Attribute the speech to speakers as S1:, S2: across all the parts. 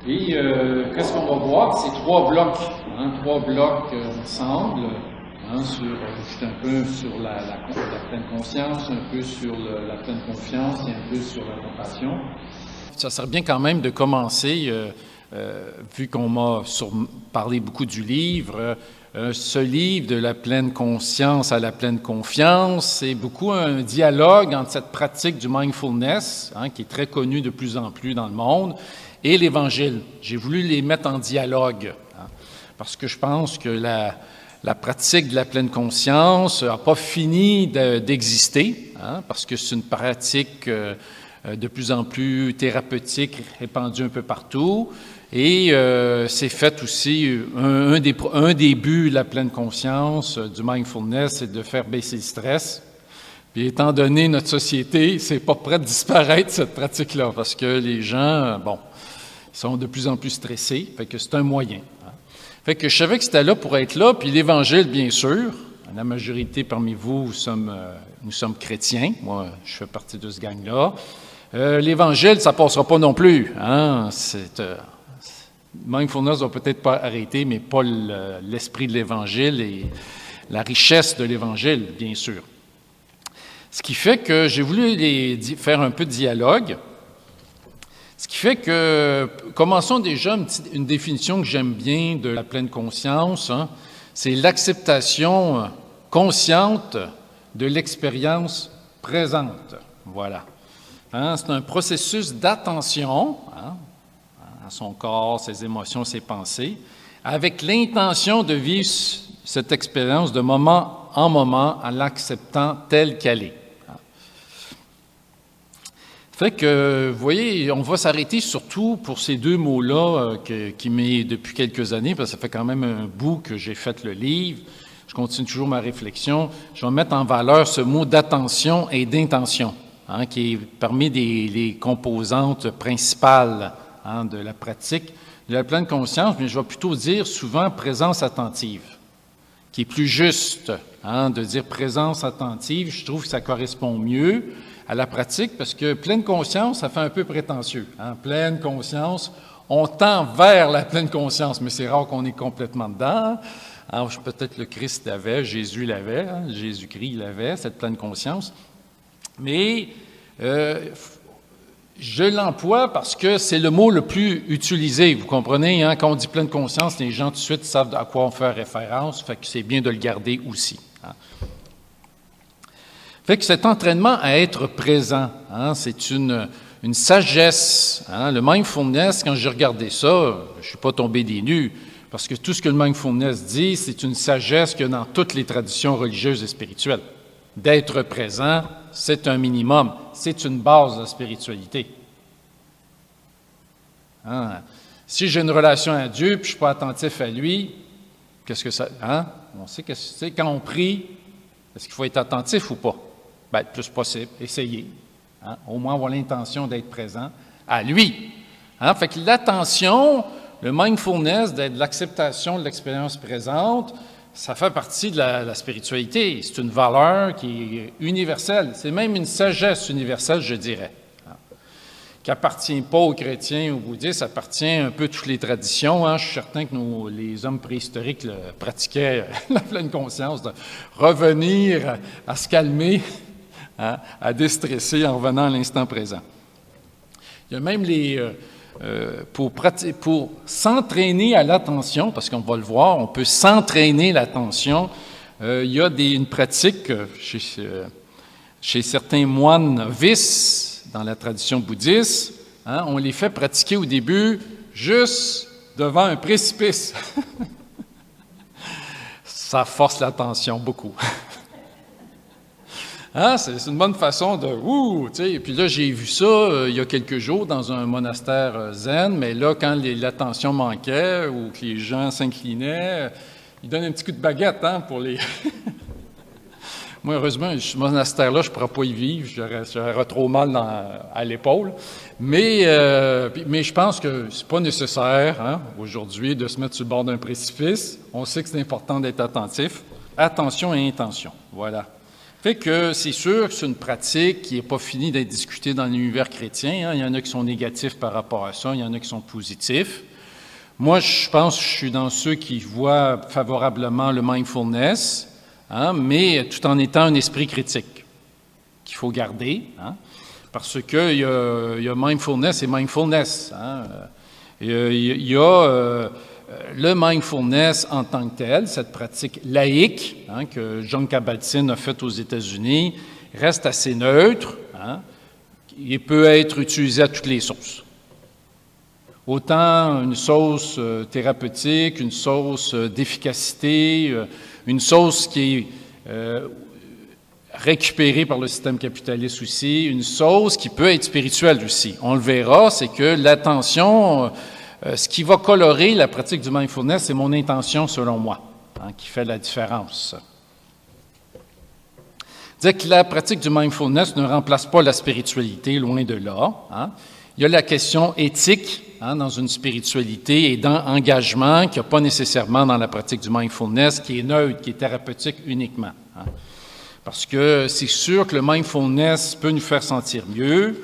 S1: Et qu'est-ce qu'on va voir? C'est trois blocs. Trois blocs ensemble, c'est un peu sur la pleine conscience, un peu sur la pleine confiance et un peu sur la compassion. Ça serait bien quand même de commencer, vu qu'on m'a parlé beaucoup du livre, ce livre de la pleine conscience à la pleine confiance, c'est beaucoup un dialogue entre cette pratique du mindfulness, qui est très connue de plus en plus dans le monde, et l'Évangile. J'ai voulu les mettre en dialogue, parce que je pense que la pratique de la pleine conscience n'a pas fini d'exister, parce que c'est une pratique de plus en plus thérapeutique, répandue un peu partout. Et c'est fait aussi, un des buts de la pleine conscience, du mindfulness, c'est de faire baisser le stress. Puis étant donné notre société, c'est pas prêt de disparaître cette pratique-là, parce que les gens, sont de plus en plus stressés, fait que c'est un moyen. Fait que je savais que c'était là pour être là, puis l'Évangile, bien sûr. La majorité parmi vous, nous sommes chrétiens. Moi, je fais partie de ce gang-là. L'Évangile, ça passera pas non plus. Mindfulness va peut-être pas arrêter, mais pas l'esprit de l'Évangile et la richesse de l'Évangile, bien sûr. Ce qui fait que j'ai voulu faire un peu de dialogue. Ce qui fait que, commençons déjà une définition que j'aime bien de la pleine conscience, c'est l'acceptation consciente de l'expérience présente. Voilà. C'est un processus d'attention à son corps, ses émotions, ses pensées, avec l'intention de vivre cette expérience de moment en moment en l'acceptant telle qu'elle est. Fait que, vous voyez, on va s'arrêter surtout pour ces deux mots-là qui m'est depuis quelques années, parce que ça fait quand même un bout que j'ai fait le livre. Je continue toujours ma réflexion. Je vais mettre en valeur ce mot d'attention et d'intention, qui est parmi les composantes principales de la pratique de la pleine conscience, mais je vais plutôt dire souvent présence attentive, qui est plus juste de dire présence attentive. Je trouve que ça correspond mieux à la pratique, parce que pleine conscience, ça fait un peu prétentieux. Pleine conscience, on tend vers la pleine conscience, mais c'est rare qu'on est complètement dedans. Peut-être le Christ l'avait, Jésus l'avait, Jésus-Christ l'avait, cette pleine conscience. Mais je l'emploie parce que c'est le mot le plus utilisé. Vous comprenez, quand on dit pleine conscience, les gens tout de suite savent à quoi on fait référence, fait que c'est bien de le garder aussi. Fait que cet entraînement à être présent, c'est une sagesse. Le mindfulness, quand j'ai regardé ça, je ne suis pas tombé des nues, parce que tout ce que le mindfulness dit, c'est une sagesse qu'il y a dans toutes les traditions religieuses et spirituelles. D'être présent, c'est un minimum, c'est une base de la spiritualité. Si j'ai une relation à Dieu, puis je ne suis pas attentif à lui, qu'est-ce que ça... On sait que c'est quand on prie, est-ce qu'il faut être attentif ou pas? Le plus possible, essayer. Au moins avoir l'intention d'être présent à lui. Fait que l'attention, le mindfulness, d'être l'acceptation de l'expérience présente, ça fait partie de la spiritualité. C'est une valeur qui est universelle. C'est même une sagesse universelle, je dirais, qui n'appartient pas aux chrétiens ou aux bouddhistes, ça appartient un peu à toutes les traditions. Je suis certain que les hommes préhistoriques pratiquaient la pleine conscience, de revenir à se calmer, à déstresser en revenant à l'instant présent. Il y a même pour s'entraîner à l'attention, parce qu'on va le voir, on peut s'entraîner l'attention. Il y a une pratique chez certains moines novices dans la tradition bouddhiste. On les fait pratiquer au début juste devant un précipice. Ça force l'attention beaucoup. C'est une bonne façon de... Et puis là, j'ai vu ça il y a quelques jours dans un monastère zen, mais là, quand l'attention manquait ou que les gens s'inclinaient, ils donnaient un petit coup de baguette pour les... Moi, heureusement, ce monastère-là, je ne pourrais pas y vivre, j'aurais trop mal à l'épaule. Mais je pense que c'est pas nécessaire aujourd'hui de se mettre sur le bord d'un précipice. On sait que c'est important d'être attentif. Attention et intention, voilà. Fait que c'est sûr que c'est une pratique qui n'est pas finie d'être discutée dans l'univers chrétien. Hein. Il y en a qui sont négatifs par rapport à ça, il y en a qui sont positifs. Moi, je pense que je suis dans ceux qui voient favorablement le mindfulness, hein, mais tout en étant un esprit critique qu'il faut garder, hein, parce qu'il y a mindfulness et mindfulness. Hein. Il y a le mindfulness en tant que tel, cette pratique laïque, hein, que John Kabat-Zinn a faite aux États-Unis, reste assez neutre, hein, et peut être utilisé à toutes les sauces. Autant une sauce thérapeutique, une sauce d'efficacité, une sauce qui est récupérée par le système capitaliste aussi, une sauce qui peut être spirituelle aussi. On le verra, c'est que l'attention, ce qui va colorer la pratique du mindfulness, c'est mon intention selon moi, hein, qui fait la différence. Dire que la pratique du mindfulness ne remplace pas la spiritualité, loin de là. Hein. Il y a la question éthique, hein, dans une spiritualité et dans engagement qu'il n'y a pas nécessairement dans la pratique du mindfulness, qui est neutre, qui est thérapeutique uniquement. Hein. Parce que c'est sûr que le mindfulness peut nous faire sentir mieux,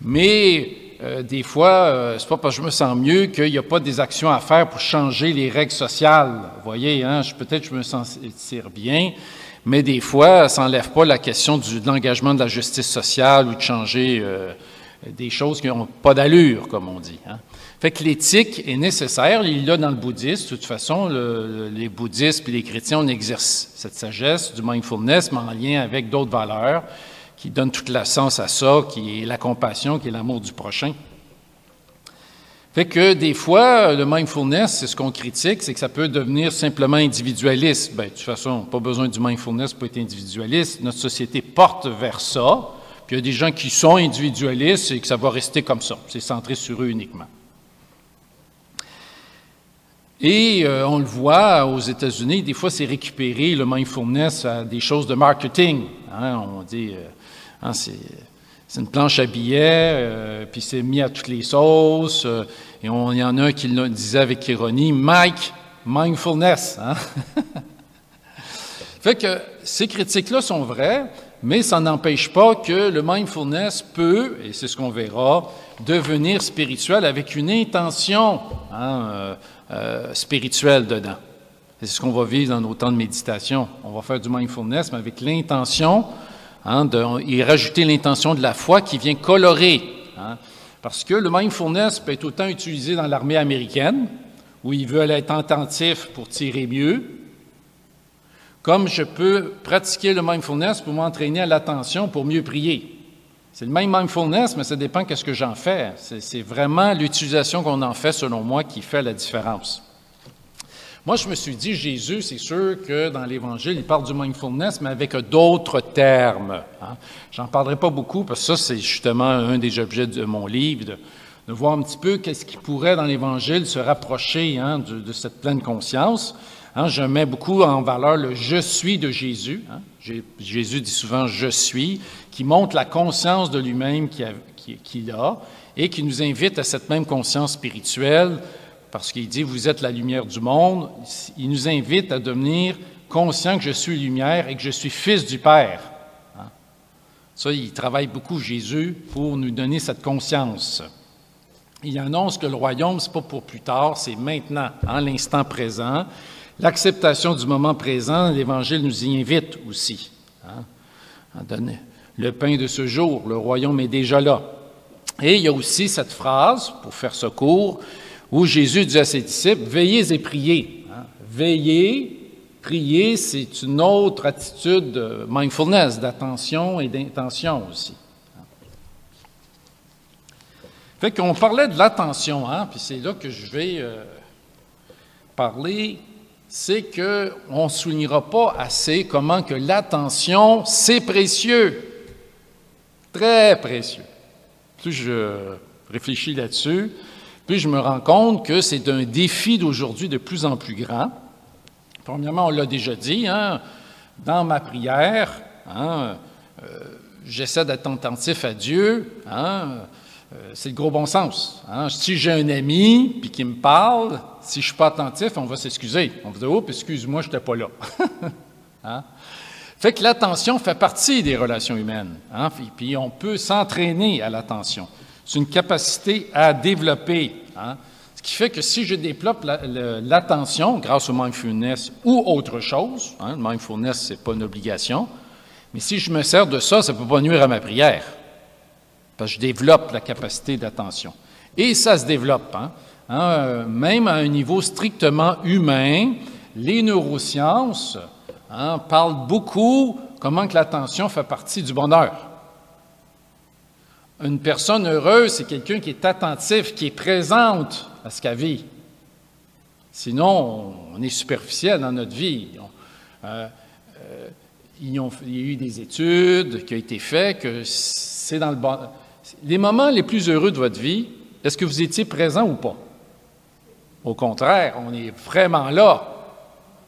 S1: mais des fois, c'est pas parce que je me sens mieux qu'il n'y a pas des actions à faire pour changer les règles sociales. Vous voyez, hein, peut-être que je me sentir bien, mais des fois, ça n'enlève pas la question de l'engagement de la justice sociale ou de changer des choses qui n'ont pas d'allure, comme on dit. Hein. Fait que l'éthique est nécessaire, il l'a dans le bouddhisme. De toute façon, les bouddhistes et les chrétiens, on exerce cette sagesse du mindfulness, mais en lien avec d'autres valeurs qui donnent toute la sens à ça, qui est la compassion, qui est l'amour du prochain. Fait que des fois, le mindfulness, c'est ce qu'on critique, c'est que ça peut devenir simplement individualiste. Bien, de toute façon, pas besoin du mindfulness pour être individualiste. Notre société porte vers ça. Puis il y a des gens qui sont individualistes et que ça va rester comme ça. C'est centré sur eux uniquement. Et on le voit aux États-Unis, des fois, c'est récupéré, le mindfulness, à des choses de marketing. Hein, on dit, hein, c'est une planche à billets, puis c'est mis à toutes les sauces. Et il y en a un qui le disait avec ironie, Mike, mindfulness. Hein? Fait que ces critiques-là sont vraies, mais ça n'empêche pas que le mindfulness peut, et c'est ce qu'on verra, devenir spirituel avec une intention, hein, spirituelle dedans. C'est ce qu'on va vivre dans nos temps de méditation. On va faire du mindfulness, mais avec l'intention, hein, et rajouter l'intention de la foi qui vient colorer. Hein, parce que le mindfulness peut être autant utilisé dans l'armée américaine, où ils veulent être attentifs pour tirer mieux, comme je peux pratiquer le mindfulness pour m'entraîner à l'attention pour mieux prier. C'est le même mindfulness, mais ça dépend de ce que j'en fais. C'est vraiment l'utilisation qu'on en fait, selon moi, qui fait la différence. Moi, je me suis dit, Jésus, c'est sûr que dans l'Évangile, il parle du mindfulness, mais avec d'autres termes. Hein. J'en parlerai pas beaucoup, parce que ça, c'est justement un des objets de mon livre, de voir un petit peu qu'est-ce qui pourrait, dans l'Évangile, se rapprocher, hein, de cette pleine conscience. Hein, je mets beaucoup en valeur le « je suis » de Jésus. Hein. Jésus dit souvent « je suis », qui montre la conscience de lui-même qu'il a et qui nous invite à cette même conscience spirituelle, parce qu'il dit « vous êtes la lumière du monde ». Il nous invite à devenir conscient que je suis lumière et que je suis fils du Père. Hein. Ça, il travaille beaucoup, Jésus, pour nous donner cette conscience. Il annonce que le royaume, ce n'est pas pour plus tard, c'est maintenant, en l'instant présent. L'acceptation du moment présent, l'Évangile nous y invite aussi. Hein, à donner le pain de ce jour, le royaume est déjà là. Et il y a aussi cette phrase, pour faire ce cours, où Jésus dit à ses disciples, « Veillez et priez. Hein, » Veillez, prier, c'est une autre attitude de mindfulness, d'attention et d'intention aussi. Fait qu'on parlait de l'attention, hein, puis c'est là que je vais parler, c'est qu'on ne soulignera pas assez comment que l'attention, c'est précieux, très précieux. Plus je réfléchis là-dessus, plus je me rends compte que c'est un défi d'aujourd'hui de plus en plus grand. Premièrement, on l'a déjà dit, hein, dans ma prière, hein, j'essaie d'être attentif à Dieu, hein, c'est le gros bon sens. Hein. Si j'ai un ami puis qui me parle, si je ne suis pas attentif, on va s'excuser. On va dire « Oh, excuse-moi, je n'étais pas là. » hein?
S2: Fait que l'attention fait partie des relations humaines, hein? Puis on peut s'entraîner à l'attention. C'est une capacité à développer, hein? Ce qui fait que si je développe l'attention grâce au mindfulness ou autre chose, hein, le mindfulness, c'est pas une obligation, mais si je me sers de ça, ça ne peut pas nuire à ma prière, parce que je développe la capacité d'attention. Et ça se développe, hein, même à un niveau strictement humain, les neurosciences parlent beaucoup comment que l'attention fait partie du bonheur. Une personne heureuse, c'est quelqu'un qui est attentif, qui est présente à ce qu'elle vit. Sinon, on est superficiel dans notre vie. Il y a eu des études qui ont été faites que c'est dans le bon... Les moments les plus heureux de votre vie, est-ce que vous étiez présent ou pas? Au contraire, on est vraiment là.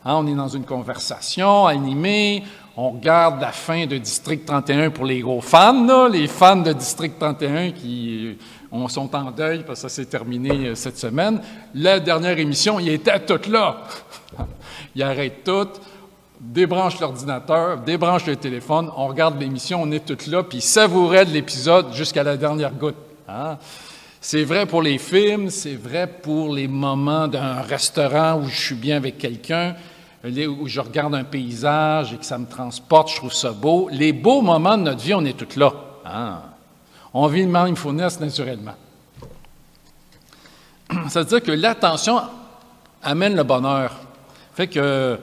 S2: Hein, on est dans une conversation animée, on regarde la fin de District 31 pour les gros fans, là, les fans de District 31 qui sont en deuil parce que ça s'est terminé cette semaine. La dernière émission, ils étaient tous là. Ils arrêtent tout, débranchent l'ordinateur, débranchent le téléphone, on regarde l'émission, on est tous là, puis ils savouraient de l'épisode jusqu'à la dernière goutte. Hein? C'est vrai pour les films, c'est vrai pour les moments d'un restaurant où je suis bien avec quelqu'un, où je regarde un paysage et que ça me transporte, je trouve ça beau. Les beaux moments de notre vie, on est tous là. Hein? On vit le mindfulness naturellement. Ça veut dire que l'attention amène le bonheur. Fait que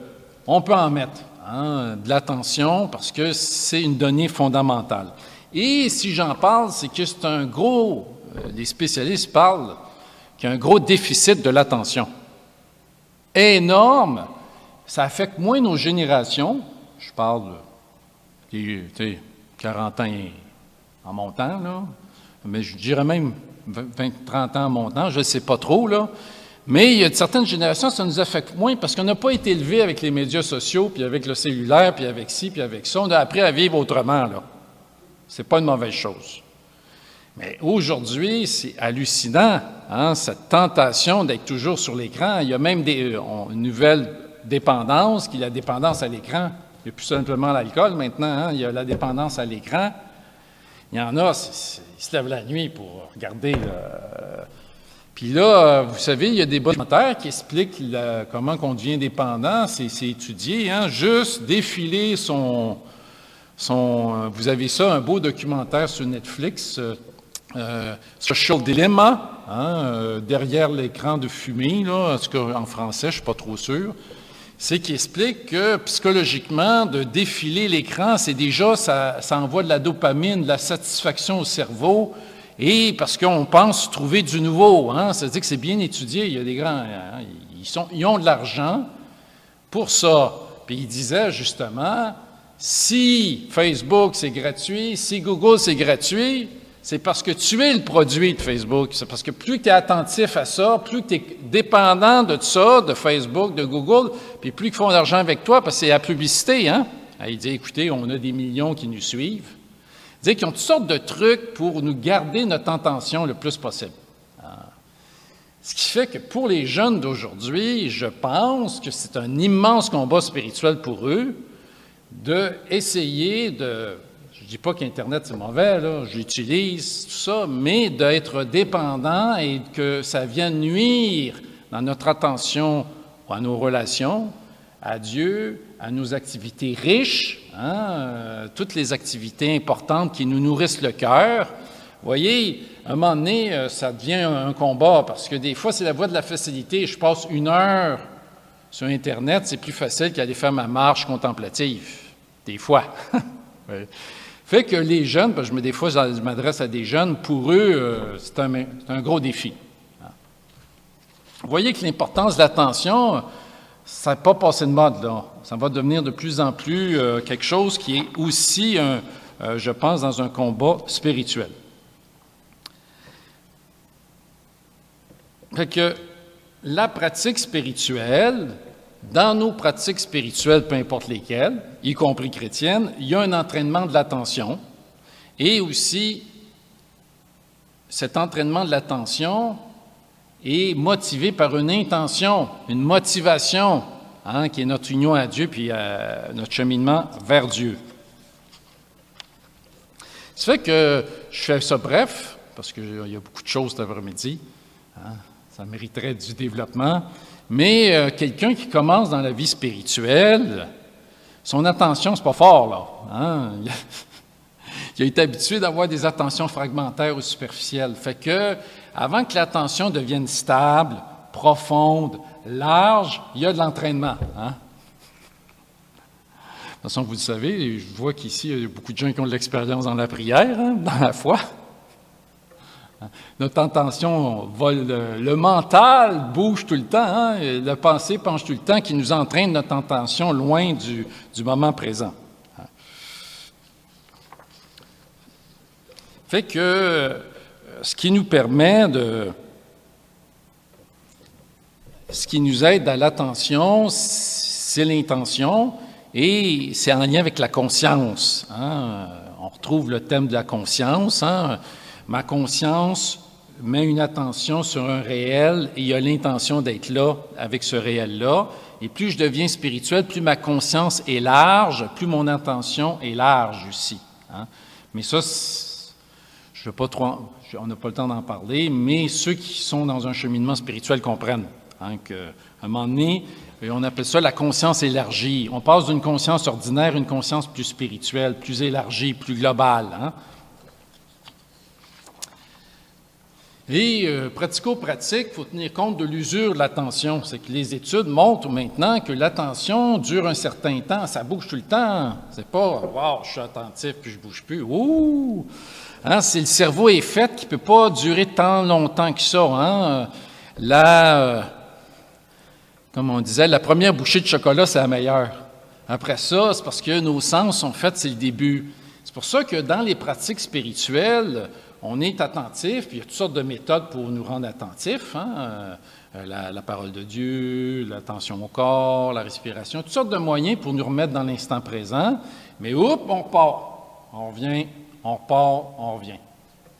S2: on peut en mettre de l'attention parce que c'est une donnée fondamentale. Et si j'en parle, c'est que c'est un gros... Les spécialistes parlent qu'il y a un gros déficit de l'attention. Énorme. Ça affecte moins nos générations. Je parle de 40 ans en montant, là. Mais je dirais même 20-30 ans en montant, je ne sais pas trop, là. Mais il y a certaines générations, ça nous affecte moins parce qu'on n'a pas été élevé avec les médias sociaux, puis avec le cellulaire, puis avec ci, puis avec ça. On a appris à vivre autrement, là. C'est pas une mauvaise chose. Mais aujourd'hui, c'est hallucinant, hein, cette tentation d'être toujours sur l'écran. Il y a même une nouvelle dépendance, qui est la dépendance à l'écran. Il n'y a plus simplement l'alcool maintenant, hein, il y a la dépendance à l'écran. Il y en a, ils se lèvent la nuit pour regarder. Puis là, vous savez, il y a des documentaires qui expliquent comment on devient dépendant. C'est étudié, hein, juste défiler vous avez ça, un beau documentaire sur Netflix, Social Dilemma, hein, derrière l'écran de fumée, là, en français, je ne suis pas trop sûr, c'est qui explique que psychologiquement, de défiler l'écran, c'est déjà, ça envoie de la dopamine, de la satisfaction au cerveau, et parce qu'on pense trouver du nouveau, hein, ça veut dire que c'est bien étudié, il y a des grands, hein, ils ont de l'argent pour ça. Puis il disait justement, si Facebook c'est gratuit, si Google c'est gratuit, c'est parce que tu es le produit de Facebook. C'est parce que plus tu es attentif à ça, plus tu es dépendant de ça, de Facebook, de Google, puis plus ils font d'argent avec toi, parce que c'est la publicité, hein? Il dit, écoutez, on a des millions qui nous suivent. Il dit qu'ils ont toutes sortes de trucs pour nous garder notre attention le plus possible. Ce qui fait que pour les jeunes d'aujourd'hui, je pense que c'est un immense combat spirituel pour eux d'essayer de... Je ne dis pas qu'Internet, c'est mauvais, là, j'utilise tout ça, mais d'être dépendant et que ça vienne nuire dans notre attention à nos relations, à Dieu, à nos activités riches, hein, toutes les activités importantes qui nous nourrissent le cœur. Vous voyez, à un moment donné, ça devient un combat parce que des fois, c'est la voie de la facilité. Je passe 1 heure sur Internet, c'est plus facile qu'aller faire ma marche contemplative. Des fois. Oui. Fait que les jeunes, parce que des fois, je m'adresse à des jeunes, pour eux, c'est un gros défi. Vous voyez que l'importance de l'attention, ça n'a pas passé de mode, là. Ça va devenir de plus en plus quelque chose qui est aussi, je pense, dans un combat spirituel. Fait que la pratique spirituelle, dans nos pratiques spirituelles, peu importe lesquelles, y compris chrétiennes, il y a un entraînement de l'attention et aussi cet entraînement de l'attention est motivé par une intention, une motivation. hein, qui est notre union à Dieu, puis notre cheminement vers Dieu. Ça fait que je fais ça bref, parce qu'il y a beaucoup de choses cet après-midi. Hein, ça mériterait du développement. Mais quelqu'un qui commence dans la vie spirituelle, son attention, c'est pas fort, là. Hein? Il a été habitué d'avoir des attentions fragmentaires ou superficielles. Fait que, avant que l'attention devienne stable, profonde, large, il y a de l'entraînement. Hein? De toute façon, vous le savez, je vois qu'ici, il y a beaucoup de gens qui ont de l'expérience dans la prière, hein, dans la foi. Notre attention vole, le mental bouge tout le temps, hein, et la pensée penche tout le temps, qui nous entraîne notre attention loin du moment présent. Fait que ce qui nous aide à l'attention, c'est l'intention et c'est en lien avec la conscience. Hein. On retrouve le thème de la conscience. Hein. Ma conscience met une attention sur un réel et il y a l'intention d'être là avec ce réel-là. Et plus je deviens spirituel, plus ma conscience est large, plus mon attention est large aussi. Hein. Mais ça, je veux pas trop, on n'a pas le temps d'en parler, mais ceux qui sont dans un cheminement spirituel comprennent hein, qu'à un moment donné, on appelle ça la conscience élargie. On passe d'une conscience ordinaire à une conscience plus spirituelle, plus élargie, plus globale. Hein. Et pratico-pratique, il faut tenir compte de l'usure de l'attention. C'est que les études montrent maintenant que l'attention dure un certain temps, ça bouge tout le temps. C'est pas « wow, je suis attentif puis je bouge plus ». Ouh! Hein, c'est le cerveau est fait qui ne peut pas durer tant longtemps que ça. Hein. Comme on disait, la première bouchée de chocolat, c'est la meilleure. Après ça, c'est parce que nos sens sont faits, c'est le début. C'est pour ça que dans les pratiques spirituelles, on est attentif, puis il y a toutes sortes de méthodes pour nous rendre attentifs. Hein? La parole de Dieu, l'attention au corps, la respiration, toutes sortes de moyens pour nous remettre dans l'instant présent. Mais oups, on part, on revient, on part, on revient.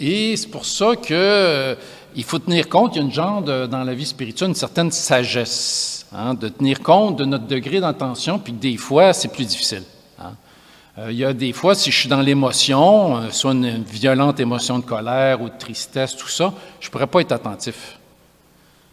S2: Et c'est pour ça qu'il faut tenir compte, il y a une genre dans la vie spirituelle, une certaine sagesse, hein, de tenir compte de notre degré d'attention, puis que des fois, c'est plus difficile. Hein. Il y a des fois, si je suis dans l'émotion, soit une violente émotion de colère ou de tristesse, tout ça, je ne pourrais pas être attentif.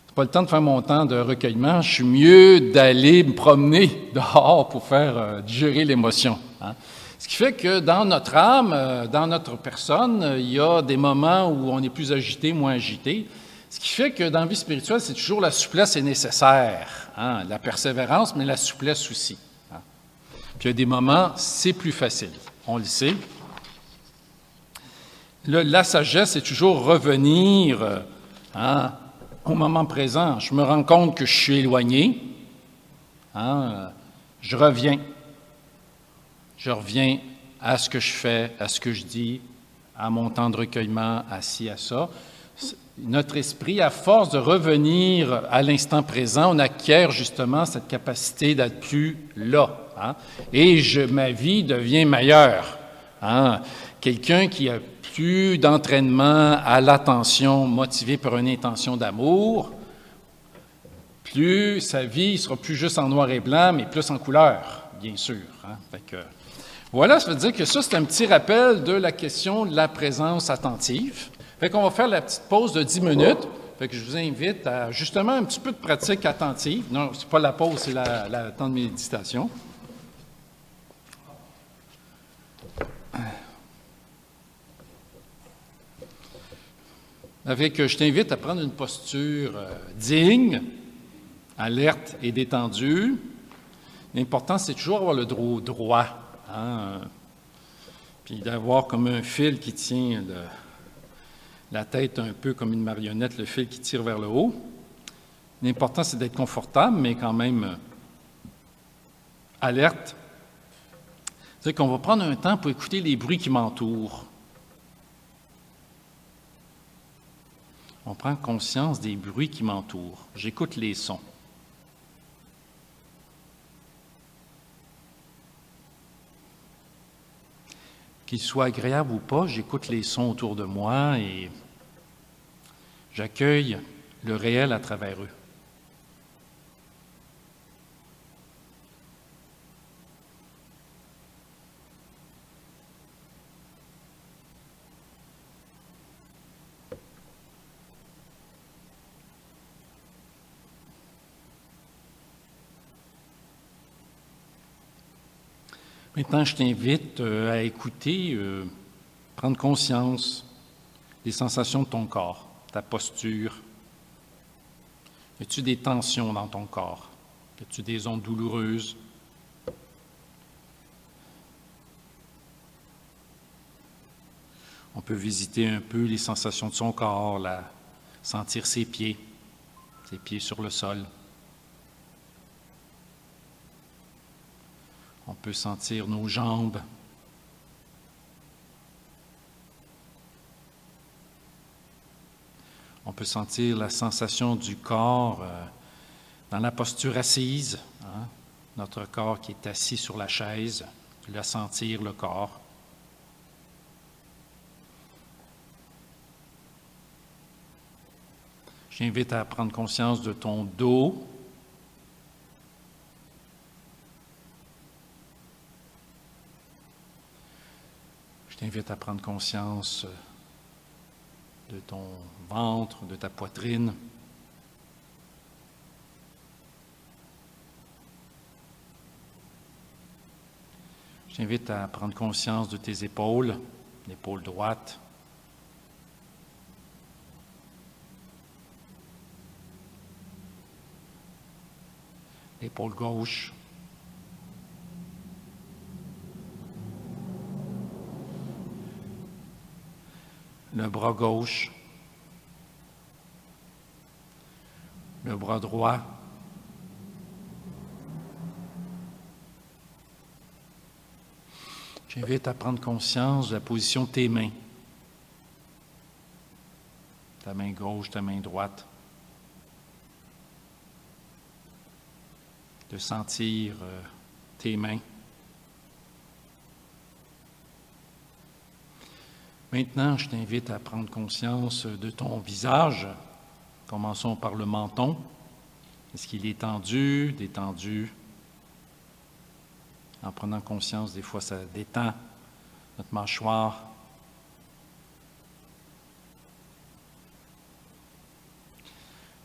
S2: C'est pas le temps de faire mon temps de recueillement. Je suis mieux d'aller me promener dehors pour faire digérer l'émotion. Hein. Ce qui fait que dans notre âme, dans notre personne, il y a des moments où on est plus agité, moins agité. Ce qui fait que dans la vie spirituelle, c'est toujours la souplesse est nécessaire. Hein, la persévérance, mais la souplesse aussi. Hein. Puis il y a des moments, c'est plus facile. On le sait. La sagesse, c'est toujours revenir hein, au moment présent. Je me rends compte que je suis éloigné. Hein, je reviens. Je reviens à ce que je fais, à ce que je dis, à mon temps de recueillement, à ci, à ça. Notre esprit, à force de revenir à l'instant présent, on acquiert justement cette capacité d'être plus là. Hein? Et ma vie devient meilleure. Hein? Quelqu'un qui a plus d'entraînement à l'attention motivé par une intention d'amour, plus sa vie sera plus juste en noir et blanc, mais plus en couleur, bien sûr. Hein? Fait que, voilà, ça veut dire que ça, c'est un petit rappel de la question de la présence attentive. Fait qu'on va faire la petite pause de 10 minutes. Fait que je vous invite à justement un petit peu de pratique attentive. Non, c'est pas la pause, c'est le temps de méditation. Je t'invite à prendre une posture digne, alerte et détendue. L'important, c'est toujours avoir le dos droit. Hein? Puis d'avoir comme un fil qui tient la tête un peu comme une marionnette, le fil qui tire vers le haut. L'important, c'est d'être confortable, mais quand même alerte. C'est-à-dire qu'on va prendre un temps pour écouter les bruits qui m'entourent. On prend conscience des bruits qui m'entourent. J'écoute les sons. Qu'ils soient agréables ou pas, j'écoute les sons autour de moi et j'accueille le réel à travers eux. Maintenant, je t'invite à écouter, prendre conscience des sensations de ton corps, ta posture. Y a-t-il des tensions dans ton corps? Y a-t-il des ondes douloureuses? On peut visiter un peu les sensations de son corps, sentir ses pieds sur le sol. On peut sentir nos jambes. On peut sentir la sensation du corps dans la posture assise, hein? Notre corps qui est assis sur la chaise, le sentir le corps. Je t'invite à prendre conscience de ton dos. Je t'invite à prendre conscience de ton ventre, de ta poitrine. Je t'invite à prendre conscience de tes épaules, l'épaule droite. L'épaule gauche. Le bras gauche. Le bras droit. J'invite à prendre conscience de la position de tes mains. Ta main gauche, ta main droite. De sentir tes mains. Maintenant, je t'invite à prendre conscience de ton visage. Commençons par le menton. Est-ce qu'il est tendu, détendu? En prenant conscience, des fois, ça détend notre mâchoire.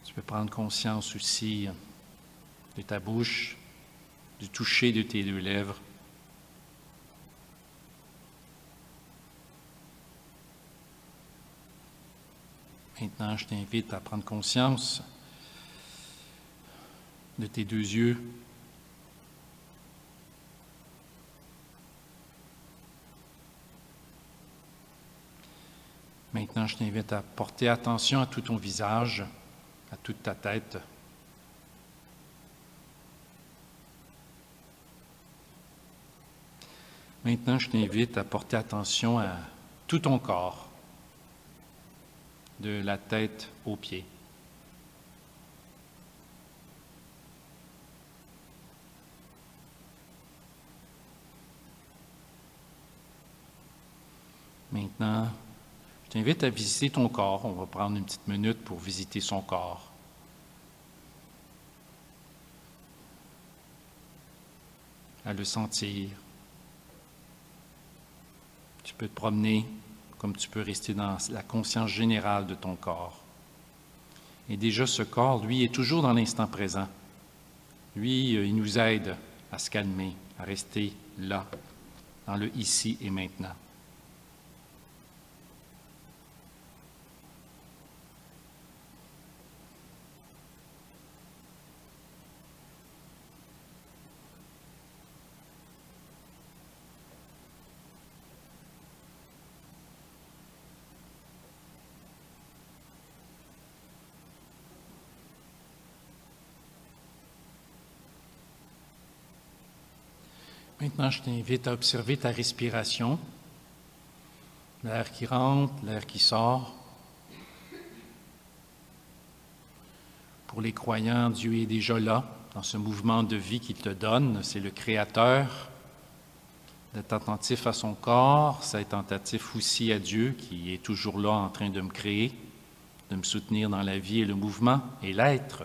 S2: Tu peux prendre conscience aussi de ta bouche, du toucher de tes deux lèvres. Maintenant, je t'invite à prendre conscience de tes deux yeux. Maintenant, je t'invite à porter attention à tout ton visage, à toute ta tête. Maintenant, je t'invite à porter attention à tout ton corps, de la tête aux pieds. Maintenant, je t'invite à visiter ton corps. On va prendre une petite minute pour visiter son corps. À le sentir. Tu peux te promener comme tu peux rester dans la conscience générale de ton corps. Et déjà, ce corps, lui, est toujours dans l'instant présent. Lui, il nous aide à se calmer, à rester là, dans le ici et maintenant. Maintenant, je t'invite à observer ta respiration, l'air qui rentre, l'air qui sort. Pour les croyants, Dieu est déjà là, dans ce mouvement de vie qu'il te donne. C'est le Créateur. D'être attentif à son corps, c'est être attentif aussi à Dieu, qui est toujours là en train de me créer, de me soutenir dans la vie et le mouvement et l'être.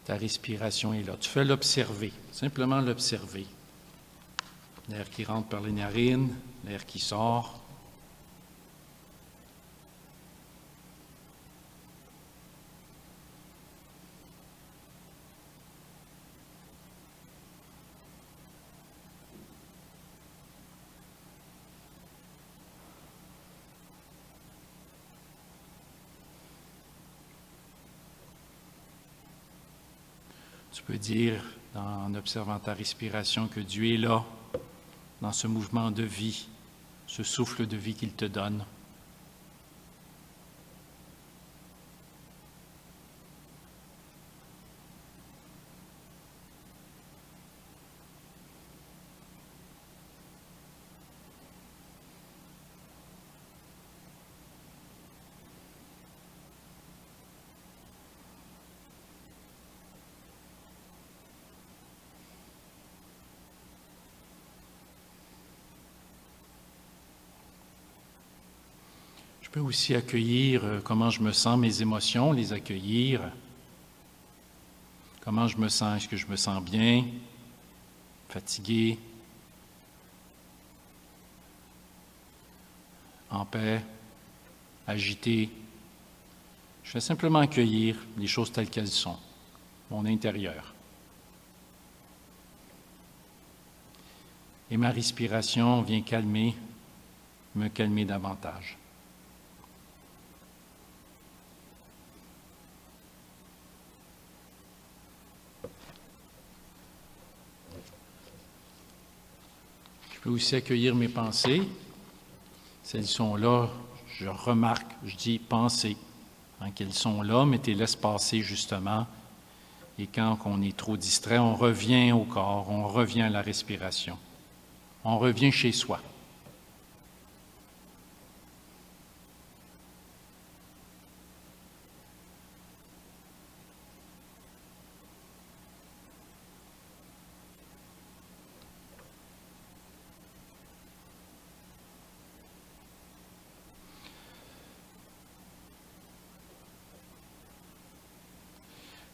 S2: Ta respiration est là. Tu fais l'observer, simplement l'observer. L'air qui rentre par les narines, l'air qui sort. Tu peux dire, en observant ta respiration, que Dieu est là, dans ce mouvement de vie, ce souffle de vie qu'il te donne. Je peux aussi accueillir comment je me sens, mes émotions, les accueillir. Comment je me sens? Est-ce que je me sens bien? Fatigué? En paix? Agité? Je vais simplement accueillir les choses telles qu'elles sont, mon intérieur. Et ma respiration vient me calmer davantage. Je peux aussi accueillir mes pensées. Si elles sont là, je remarque, je dis pensées. Qu'elles sont là, mais tu les laisses passer justement. Et quand on est trop distrait, on revient au corps, on revient à la respiration. On revient chez soi.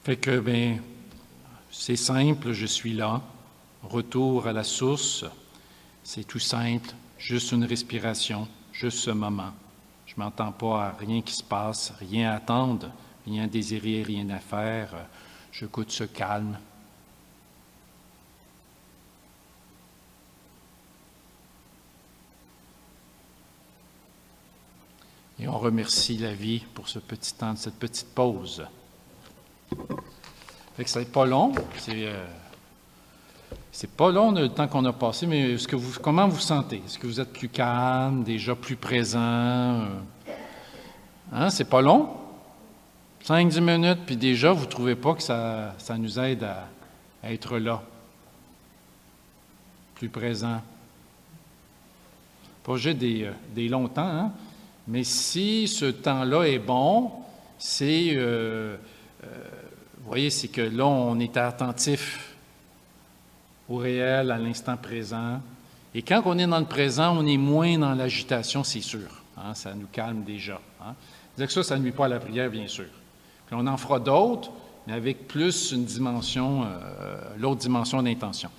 S2: Fait que, c'est simple, je suis là. Retour à la source, c'est tout simple, juste une respiration, juste ce moment. Je ne m'entends pas à rien qui se passe, rien à attendre, rien à désirer, rien à faire. J'écoute ce calme. Et on remercie la vie pour ce petit temps, cette petite pause. Fait que c'est pas long, c'est pas long le temps qu'on a passé, mais comment vous sentez? Est-ce que vous êtes plus calme, déjà plus présent? C'est pas long? 5-10 minutes, puis déjà, vous ne trouvez pas que ça nous aide à être là? Plus présent. Pas juste des longs temps, mais si ce temps-là est bon, c'est... vous voyez, c'est que là, on est attentif au réel, à l'instant présent. Et quand on est dans le présent, on est moins dans l'agitation, c'est sûr. Ça nous calme déjà. C'est-à-dire que ça ne nuit pas à la prière, bien sûr. Puis on en fera d'autres, mais avec plus une dimension, l'autre dimension d'intention.